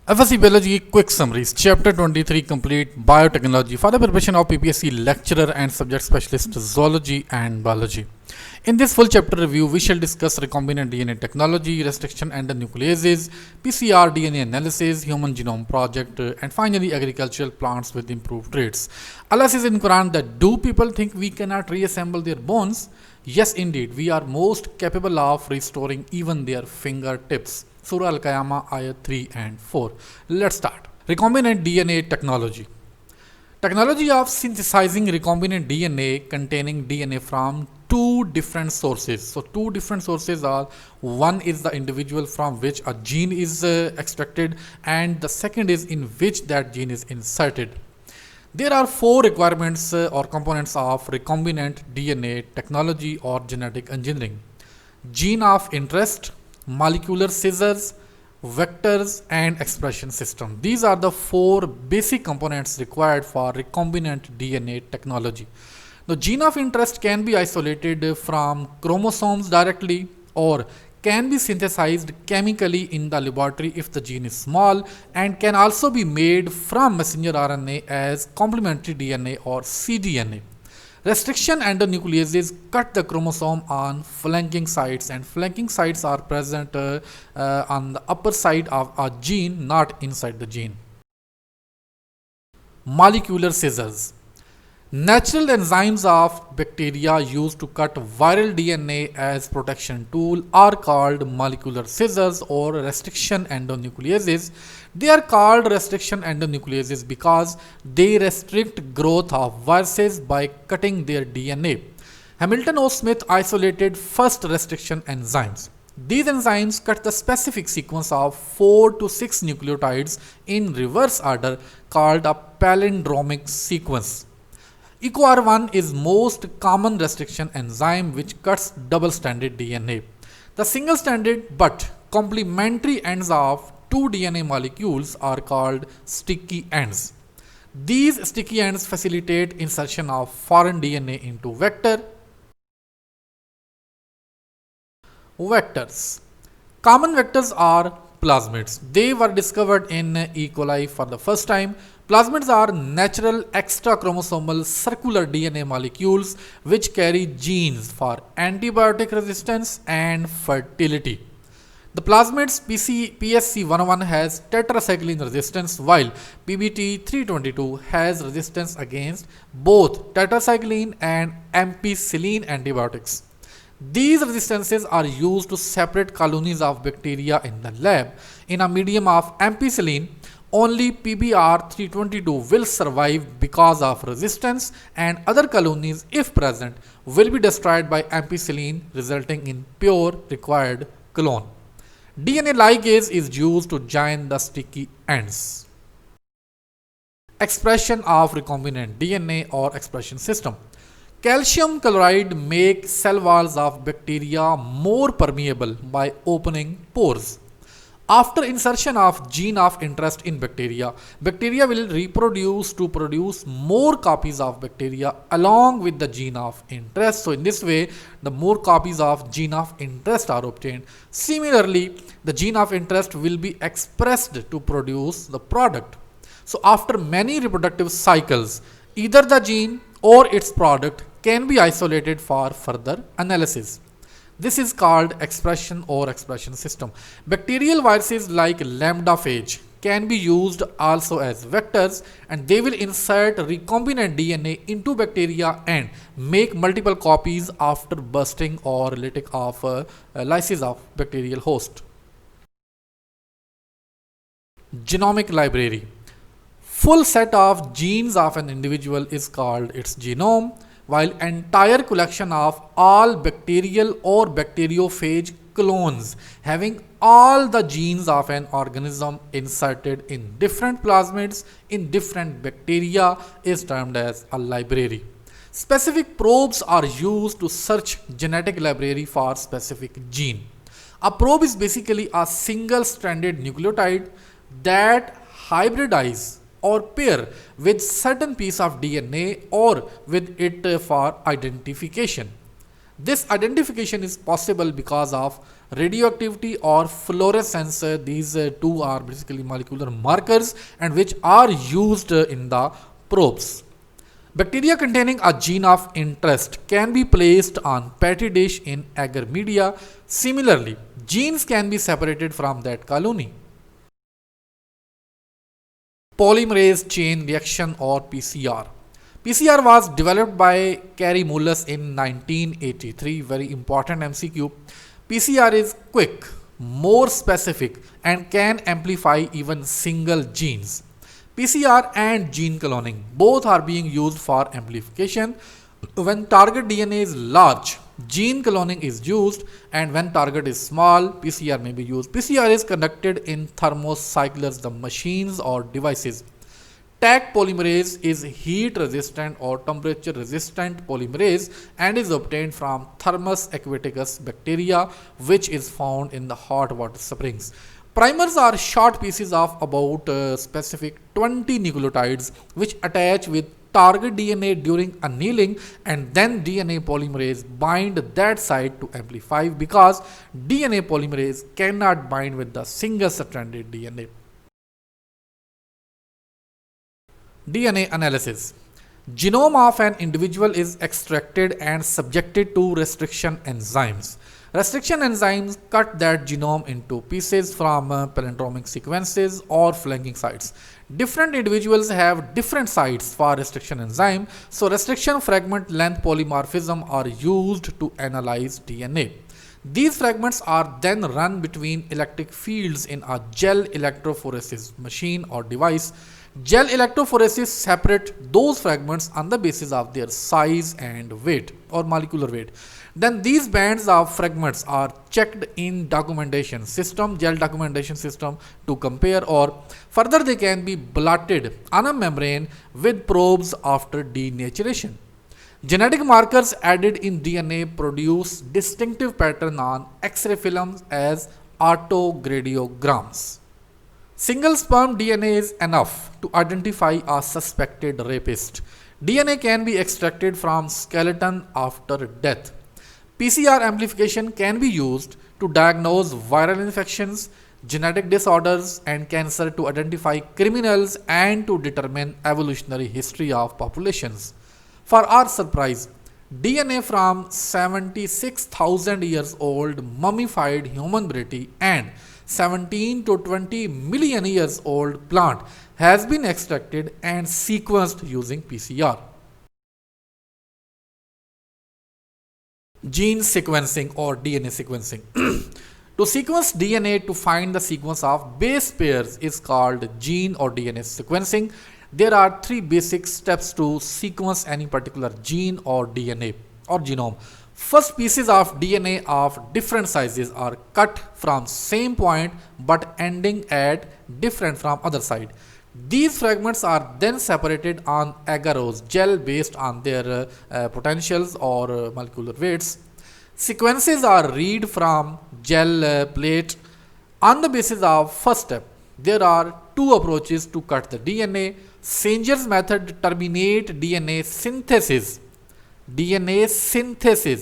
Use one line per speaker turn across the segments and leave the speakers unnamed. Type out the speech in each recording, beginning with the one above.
FSC Biology Quick Summaries, Chapter 23 Complete Biotechnology for the preparation of PPSC lecturer and subject specialist Zoology and Biology. In this full chapter review, we shall discuss recombinant DNA technology, restriction and the nucleases, PCR DNA analysis, human genome project, and finally agricultural plants with improved traits. Allah says in Quran that do people think we cannot reassemble their bones? Yes, indeed, we are most capable of restoring even their fingertips. Surah Al-Qiyamah, Ayat 3 and 4. Let's start. Recombinant DNA technology. Technology of synthesizing recombinant DNA containing DNA from two different sources. So, two different sources are, one is the individual from which a gene is extracted, and the second is in which that gene is inserted. There are four requirements or components of recombinant DNA technology or genetic engineering: gene of interest, molecular scissors, vectors, and expression system. These are the four basic components required for recombinant DNA technology. The gene of interest can be isolated from chromosomes directly or can be synthesized chemically in the laboratory if the gene is small, and can also be made from messenger RNA as complementary DNA or cDNA. Restriction endonucleases cut the chromosome on flanking sites, and flanking sites are present on the upper side of a gene, not inside the gene. Molecular scissors. Natural enzymes of bacteria used to cut viral DNA as protection tool are called molecular scissors or restriction endonucleases. They are called restriction endonucleases because they restrict growth of viruses by cutting their DNA. Hamilton O. Smith isolated first restriction enzymes. These enzymes cut the specific sequence of 4 to 6 nucleotides in reverse order called a palindromic sequence. EcoR1 is most common restriction enzyme which cuts double-stranded DNA. The single-stranded but complementary ends of two DNA molecules are called sticky ends. These sticky ends facilitate insertion of foreign DNA into vectors. Common vectors are plasmids. They were discovered in E. coli for the first time. Plasmids are natural extrachromosomal circular DNA molecules which carry genes for antibiotic resistance and fertility. The plasmids PSC101 has tetracycline resistance, while PBT322 has resistance against both tetracycline and ampicillin antibiotics. These resistances are used to separate colonies of bacteria in the lab. In a medium of ampicillin, only PBR322 will survive because of resistance, and other colonies, if present, will be destroyed by ampicillin, resulting in pure required clone. DNA ligase is used to join the sticky ends. Expression of recombinant DNA or expression system. Calcium chloride makes cell walls of bacteria more permeable by opening pores. After insertion of gene of interest in bacteria, bacteria will reproduce to produce more copies of bacteria along with the gene of interest. So in this way, the more copies of gene of interest are obtained. Similarly, the gene of interest will be expressed to produce the product. So after many reproductive cycles, either the gene or its product can be isolated for further analysis. This is called expression or expression system. Bacterial viruses like lambdaphage can be used also as vectors, and they will insert recombinant DNA into bacteria and make multiple copies after bursting or lysis of bacterial host. Genomic library. Full set of genes of an individual is called its genome, while entire collection of all bacterial or bacteriophage clones having all the genes of an organism inserted in different plasmids in different bacteria is termed as a library. Specific probes are used to search genetic library for specific gene. A probe is basically a single-stranded nucleotide that hybridizes or pair with certain piece of DNA or with it for identification. This identification is possible because of radioactivity or fluorescence. These two are basically molecular markers and which are used in the probes. Bacteria containing a gene of interest can be placed on petri dish in agar media. Similarly, genes can be separated from that colony. Polymerase chain reaction or PCR. PCR was developed by Kary Mullis in 1983. Very important MCQ. PCR is quick, more specific, and can amplify even single genes. PCR and gene cloning both are being used for amplification. When target DNA is large, gene cloning is used, and when target is small, PCR may be used. PCR is conducted in thermocyclers, the machines or devices. Taq polymerase is heat resistant or temperature resistant polymerase and is obtained from Thermus aquaticus bacteria, which is found in the hot water springs. Primers are short pieces of about specific 20 nucleotides which attach with target DNA during annealing, and then DNA polymerase bind that site to amplify because DNA polymerase cannot bind with the single stranded DNA. DNA analysis. Genome of an individual is extracted and subjected to restriction enzymes. Restriction enzymes cut that genome into pieces from palindromic sequences or flanking sites. Different individuals have different sites for restriction enzyme, so restriction fragment length polymorphism are used to analyze DNA. These fragments are then run between electric fields in a gel electrophoresis machine or device. Gel electrophoresis separate those fragments on the basis of their size and weight or molecular weight. Then these bands of fragments are checked in documentation system, gel documentation system to compare, or further they can be blotted on a membrane with probes after denaturation. Genetic markers added in DNA produce distinctive pattern on X-ray films as autogradiograms. Single sperm DNA is enough to identify a suspected rapist. DNA can be extracted from skeleton after death. PCR amplification can be used to diagnose viral infections, genetic disorders, and cancer, to identify criminals and to determine evolutionary history of populations. For our surprise, DNA from 76,000 years old mummified human body and 17 to 20 million years old plant has been extracted and sequenced using PCR. Gene sequencing or DNA sequencing. To sequence DNA to find the sequence of base pairs is called gene or DNA sequencing. There are three basic steps to sequence any particular gene or DNA or genome. First, pieces of DNA of different sizes are cut from same point but ending at different from other side. These fragments are then separated on agarose gel based on their potentials or molecular weights. Sequences are read from gel plate. On the basis of first step, there are two approaches to cut the DNA. Singer's method terminate DNA synthesis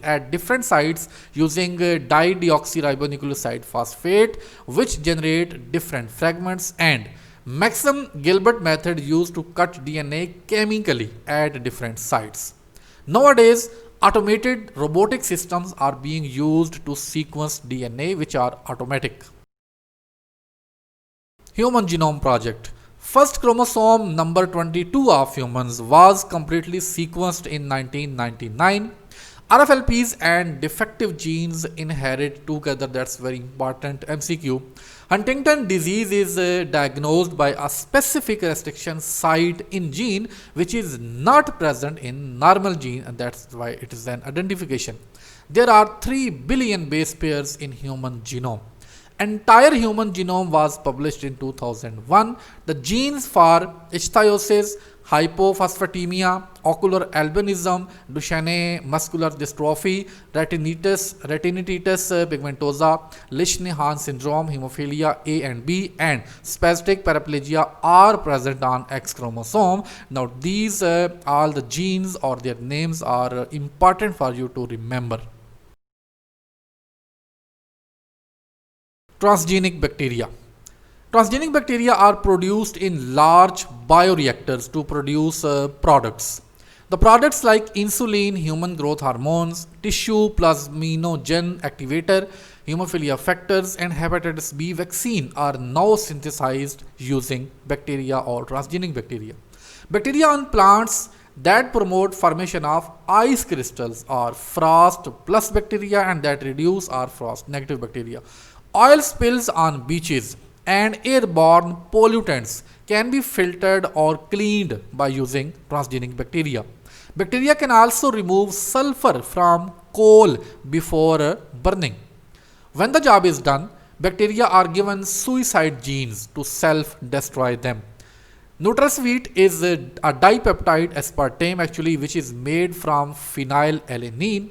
at different sites using dideoxyribonucleoside phosphate, which generate different fragments, and Maxim Gilbert method used to cut DNA chemically at different sites. Nowadays, automated robotic systems are being used to sequence DNA, which are automatic. Human Genome Project. First chromosome number 22 of humans was completely sequenced in 1999. RFLPs and defective genes inherit together. That's very important MCQ. Huntington disease is diagnosed by a specific restriction site in gene which is not present in normal gene, and that's why it is an identification. There are 3 billion base pairs in human genome. Entire human genome was published in 2001. The genes for ichthyosis, hypophosphatemia, ocular albinism, Duchenne muscular dystrophy, retinitis pigmentosa, Lesch-Nyhan syndrome, hemophilia A and B, and spastic paraplegia are present on X chromosome. Now these all the genes or their names are important for you to remember. Transgenic bacteria. Transgenic bacteria are produced in large bioreactors to produce products. The products like insulin, human growth hormones, tissue plasminogen activator, hemophilia factors, and hepatitis B vaccine are now synthesized using bacteria or transgenic bacteria. Bacteria on plants that promote formation of ice crystals are frost plus bacteria, and that reduce are frost negative bacteria. Oil spills on beaches and airborne pollutants can be filtered or cleaned by using transgenic bacteria. Bacteria can also remove sulfur from coal before burning. When the job is done, bacteria are given suicide genes to self destroy them. NutraSweet is a dipeptide aspartame actually, which is made from phenylalanine.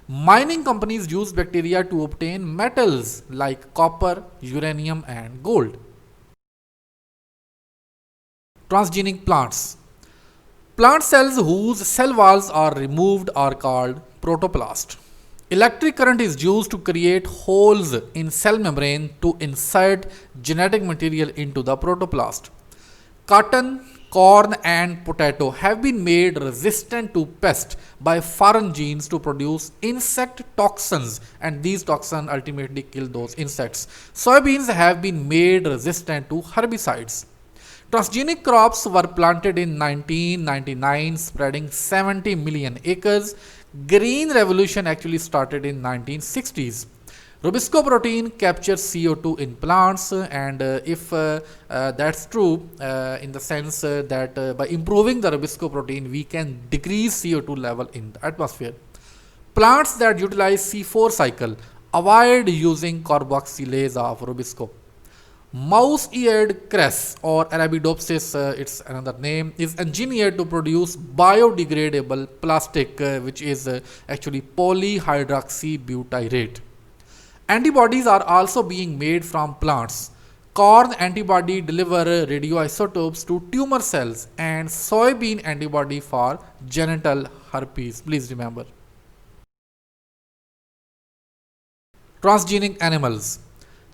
Mining companies use bacteria to obtain metals like copper, uranium, and gold. Transgenic plants. Plant cells whose cell walls are removed are called protoplast. Electric current is used to create holes in cell membrane to insert genetic material into the protoplast. Cotton, corn, and potato have been made resistant to pests by foreign genes to produce insect toxins, and these toxins ultimately kill those insects. Soybeans have been made resistant to herbicides. Transgenic crops were planted in 1999, spreading 70 million acres. Green revolution actually started in 1960s. Rubisco protein captures CO2 in plants, and if that's true, in the sense that by improving the Rubisco protein, we can decrease CO2 level in the atmosphere. Plants that utilize C4 cycle avoid using carboxylase of Rubisco. Mouse-eared cress or Arabidopsis, it's another name, is engineered to produce biodegradable plastic, which is actually polyhydroxybutyrate. Antibodies are also being made from plants. Corn antibody deliver radioisotopes to tumor cells, and soybean antibody for genital herpes. Please remember. Transgenic animals.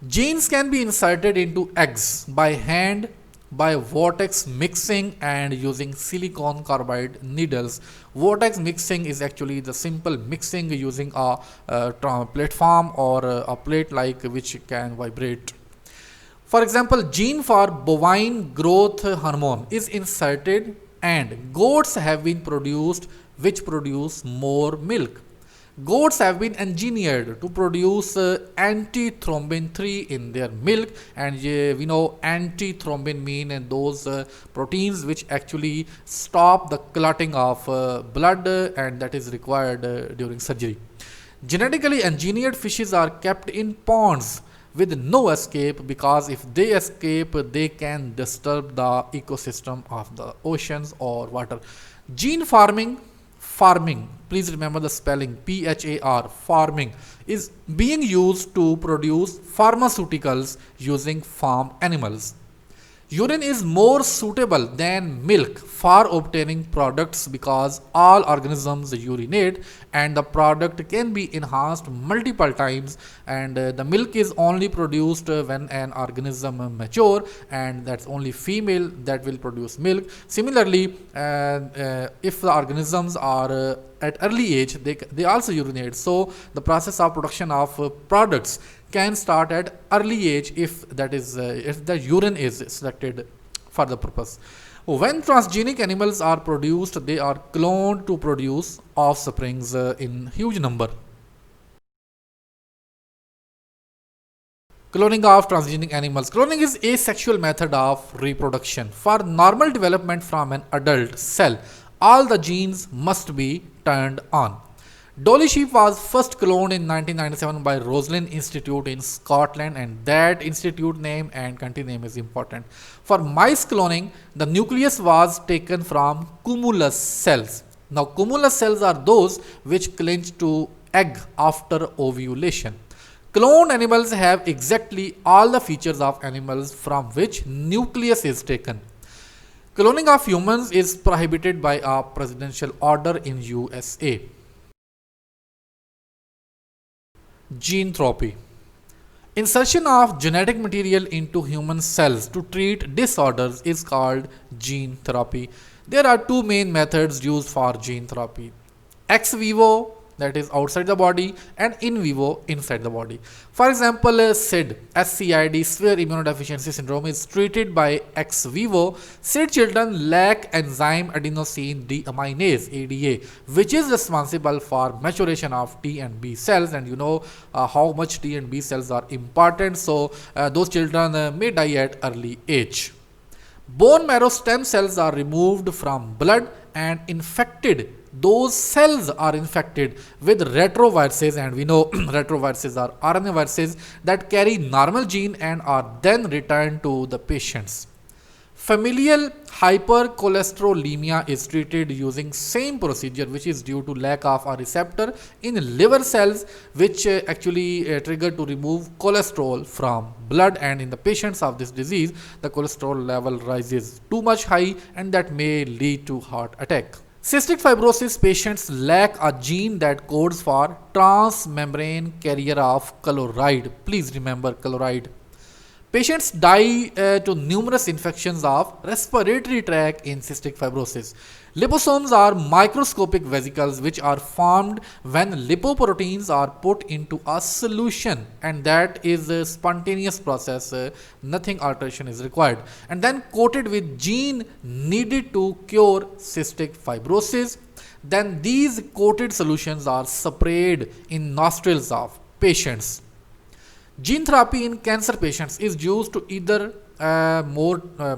Genes can be inserted into eggs by hand, by vortex mixing, and using silicon carbide needles. Vortex mixing is actually the simple mixing using a platform or a plate like which can vibrate. For example, gene for bovine growth hormone is inserted and goats have been produced which produce more milk. Goats have been engineered to produce antithrombin 3 in their milk, and we know antithrombin mean and those proteins which actually stop the clotting of blood, and that is required during surgery. Genetically engineered fishes are kept in ponds with no escape, because if they escape they can disturb the ecosystem of the oceans or water. Gene farming, please remember the spelling, PHAR, farming, is being used to produce pharmaceuticals using farm animals. Urine is more suitable than milk for obtaining products because all organisms urinate and the product can be enhanced multiple times, and the milk is only produced when an organism mature, and that's only female that will produce milk. Similarly, if the organisms are at early age, they also urinate, so the process of production of products can start at early age if that is if the urine is selected for the purpose. When transgenic animals are produced, they are cloned to produce offsprings in huge number. Cloning of transgenic animals. Cloning is a sexual method of reproduction. For normal development from an adult cell, all the genes must be turned on. Dolly sheep was first cloned in 1997 by Roslin Institute in Scotland, and that institute name and country name is important. For mice cloning, the nucleus was taken from cumulus cells. Now, cumulus cells are those which cling to egg after ovulation. Cloned animals have exactly all the features of animals from which nucleus is taken. Cloning of humans is prohibited by a presidential order in USA. Gene therapy. Insertion of genetic material into human cells to treat disorders is called gene therapy. There are two main methods used for gene therapy: ex vivo, that is outside the body, and in vivo, inside the body. For example, SCID, severe immunodeficiency syndrome, is treated by ex vivo. SID children lack enzyme adenosine deaminase ADA, which is responsible for maturation of T and B cells, and you know how much T and B cells are important. So those children may die at early age. Bone marrow stem cells are removed from blood and infected. Those cells are infected with retroviruses, and we know retroviruses are RNA viruses that carry normal gene and are then returned to the patients. Familial hypercholesterolemia is treated using same procedure, which is due to lack of a receptor in liver cells, which actually trigger to remove cholesterol from blood, and in the patients of this disease the cholesterol level rises too much high, and that may lead to heart attack. Cystic fibrosis patients lack a gene that codes for transmembrane carrier of chloride. Please remember chloride. Patients die to numerous infections of respiratory tract in cystic fibrosis. Liposomes are microscopic vesicles which are formed when lipoproteins are put into a solution, and that is a spontaneous process, nothing alteration is required, and then coated with gene needed to cure cystic fibrosis. Then these coated solutions are sprayed in nostrils of patients. Gene therapy in cancer patients is used to either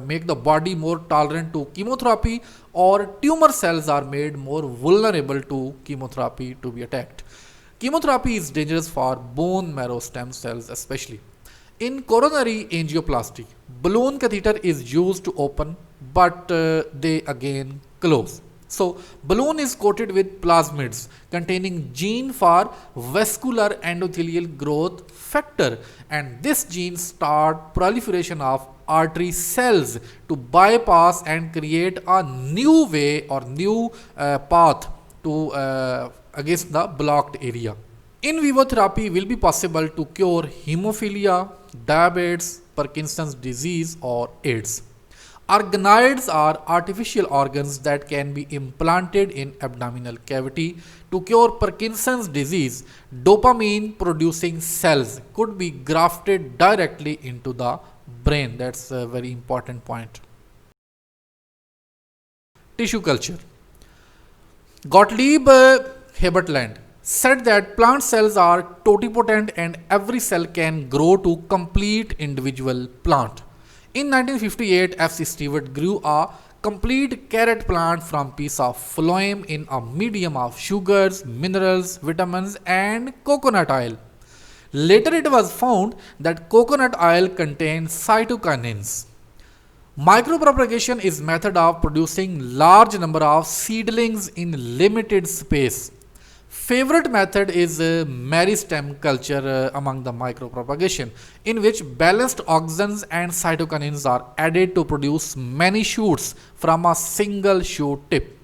make the body more tolerant to chemotherapy, or tumor cells are made more vulnerable to chemotherapy to be attacked. Chemotherapy is dangerous for bone marrow stem cells especially. In coronary angioplasty, balloon catheter is used to open, but they again close. So balloon is coated with plasmids containing gene for vascular endothelial growth factor, and this gene start proliferation of artery cells to bypass and create a new way or new path to against the blocked area. In vivo therapy will be possible to cure hemophilia, diabetes, Parkinson's disease, or AIDS. Organoids are artificial organs that can be implanted in abdominal cavity to cure Parkinson's disease. Dopamine producing cells could be grafted directly into the brain. That's a very important point. Tissue culture. Gottlieb Heibertland said that plant cells are totipotent and every cell can grow to complete individual plant. In 1958, F.C. Stewart grew a complete carrot plant from piece of phloem in a medium of sugars, minerals, vitamins, and coconut oil. Later it was found that coconut oil contains cytokinins. Micropropagation is method of producing large number of seedlings in limited space. Favorite method is meristem culture among the micropropagation, in which balanced auxins and cytokinins are added to produce many shoots from a single shoot tip.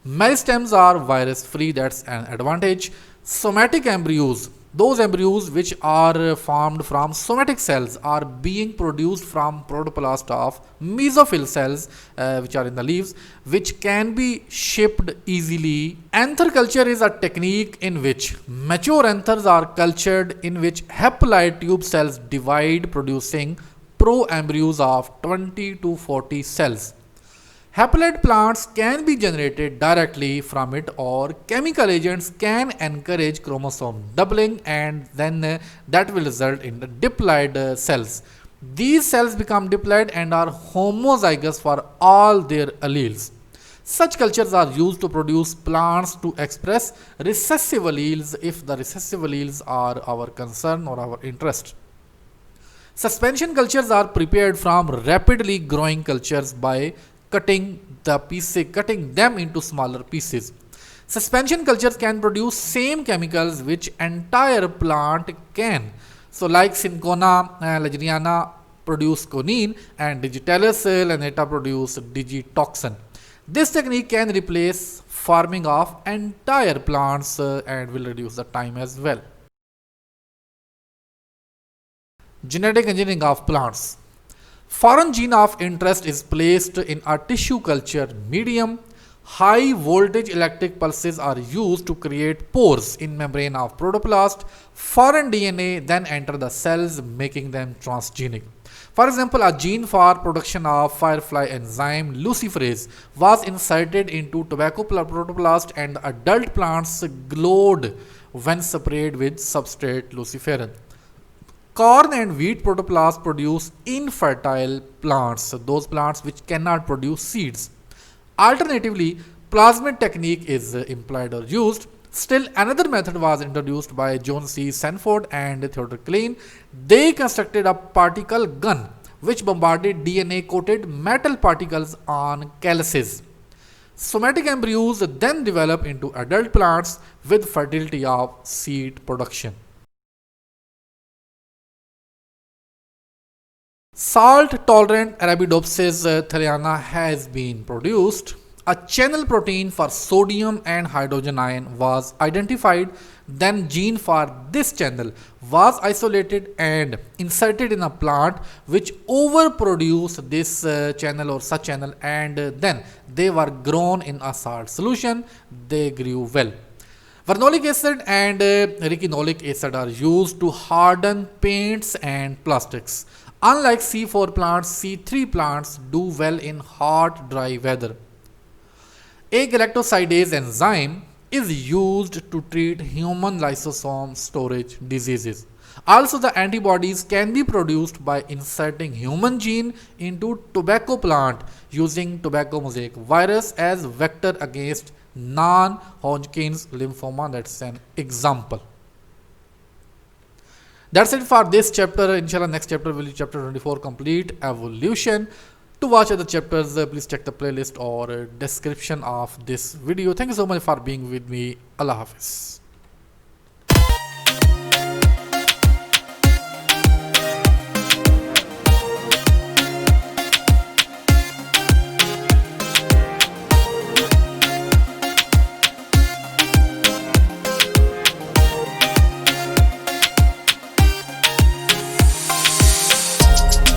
Meristems are virus free, that's an advantage. Somatic embryos, those embryos which are formed from somatic cells, are being produced from protoplast of mesophyll cells which are in the leaves, which can be shipped easily. Anther culture is a technique in which mature anthers are cultured, in which haploid tube cells divide, producing pro-embryos of 20 to 40 cells. Haploid plants can be generated directly from it, or chemical agents can encourage chromosome doubling, and then that will result in the diploid cells. These cells become diploid and are homozygous for all their alleles. Such cultures are used to produce plants to express recessive alleles if the recessive alleles are our concern or our interest. Suspension cultures are prepared from rapidly growing cultures by cutting them into smaller pieces. Suspension cultures can produce same chemicals which entire plant can. So like Cinchona lageriana produce conine, and Digitalis lanata produce digitoxin. This technique can replace farming of entire plants and will reduce the time as well. Genetic engineering of plants. Foreign gene of interest is placed in a tissue culture medium. High voltage electric pulses are used to create pores in membrane of protoplast. Foreign DNA then enter the cells, making them transgenic. For example, a gene for production of firefly enzyme luciferase was inserted into tobacco protoplast, and the adult plants glowed when sprayed with substrate luciferin. Corn and wheat protoplast produce infertile plants, those plants which cannot produce seeds. Alternatively, plasmid technique is employed or used. Still, another method was introduced by John C. Sanford and Theodore Klein. They constructed a particle gun which bombarded DNA coated metal particles on calyces. Somatic embryos then develop into adult plants with fertility of seed production. Salt-tolerant Arabidopsis thaliana has been produced. A channel protein for sodium and hydrogen ion was identified. Then gene for this channel was isolated and inserted in a plant which overproduced this channel or such channel, and then they were grown in a salt solution. They grew well. Vernolic acid and retinolic acid are used to harden paints and plastics. Unlike C4 plants, C3 plants do well in hot, dry weather. A galactosidase enzyme is used to treat human lysosome storage diseases. Also, the antibodies can be produced by inserting human gene into tobacco plant using tobacco mosaic virus as vector against non-Hodgkin's lymphoma. That's an example. That's it for this chapter. Inshallah, next chapter will be chapter 24, complete evolution. To watch other chapters, please check the playlist or description of this video. Thank you so much for being with me. Allah Hafiz.